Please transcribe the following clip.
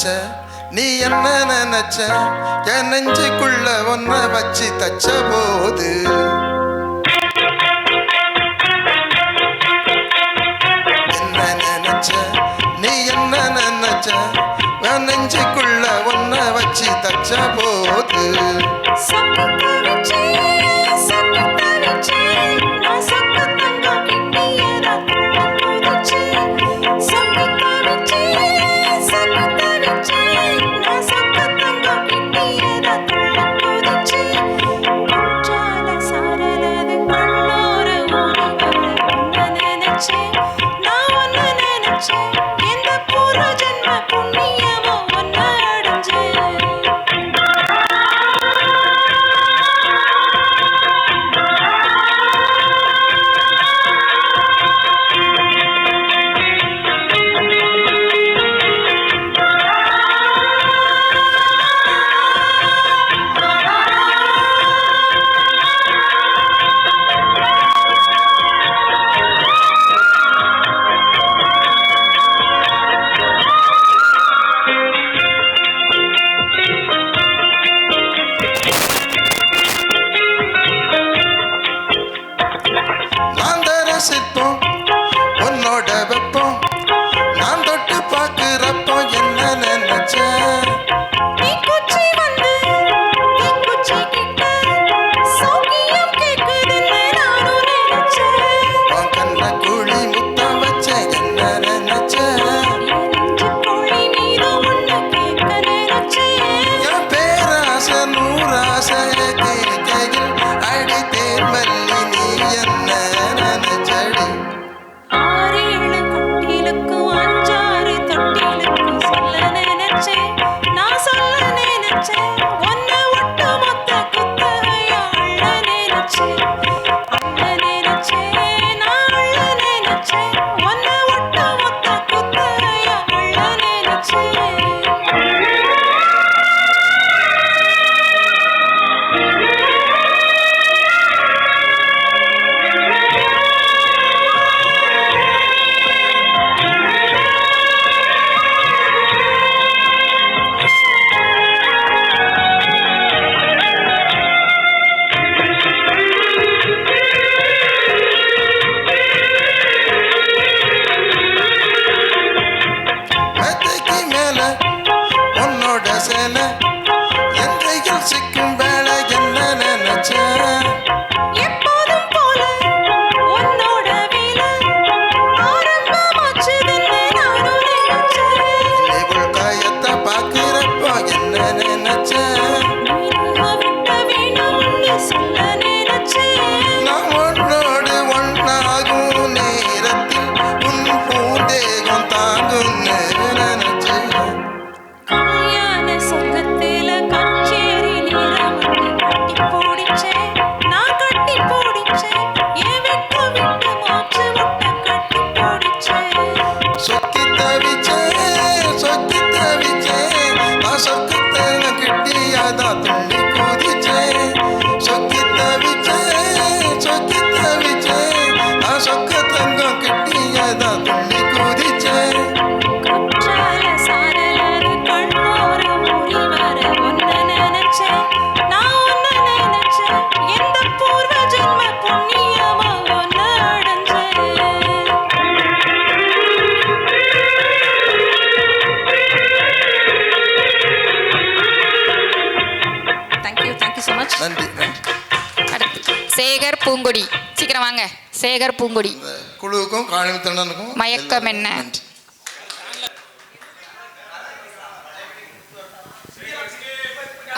நினைச்ச நீ என்ன நினைச்ச என் நெஞ்சுக்குள்ள ஒன்ன வச்சு தச்ச போது என்ன நினைச்ச நீ என்ன நினைச்ச என் நெஞ்சுக்குள்ள ஒன்ன வச்சு தச்ச போது உன்னோட வெப்பம் நான் தொட்டு பார்க்கிறப்போ என்ன நினைச்சேன் கண்ண கூலி முத்தம் வச்சேன் என்ன நினைச்சேன் என் பேராசை நூறாசை கேட்கையில் அடி தேர் மல்லி நீ என்ன நினைச்சடி சிக்கும் வேலை என்ன நினைச்சேன் எப்போதும் போல உன்னோட வேலை ஆரம்பமாச்சுதுன்னு நானும் நினைச்சேன் காயத்தை பார்க்கிறப்போ என்ன நினைச்சேன் விட்ட வேணும்னு சொல்ல நினைச்சேன் நான் உன்னோடு ஒன்னாகும் நேரத்தில் உன் பூந்தேகம் தாங்குன்னு நினைச்சேன் கல்யாண சொர்க்கத்தில கச்சேரி கட்டி போடிச்சேன் ஏன் விட்டு விட்டு மாற்று முட்டை கட்டி போடிச்சேன் சொக்கி தவிச்சேன் நான் சொக்கத்தை கிட்டியாதான் துள்ளி குதிச்சேன் சொக்கி தவிச்சேன் நான் சொக்க தங்கம் கிட்டியாதான் துள்ளி குதிச்சேன் குற்றால சாரலரு கண்ணோர மூடி வர ஒன்ன நினைச்சேன் நான் ஒன்ன நினைச்சேன் எந்த பூர்வ ஜென்ம புண்ணியமா ஒன்ன அடைஞ்சேன் தேங்க்யூ ஸோ மச் நன்றி அடுத்து சேகர் பூங்கொடி சீக்கிரம் வாங்க சேகர் பூங்கொடி குழுவுக்கும் காளிமுத்தண்ணனுக்கும் மயக்கம் என்ன நன்றி.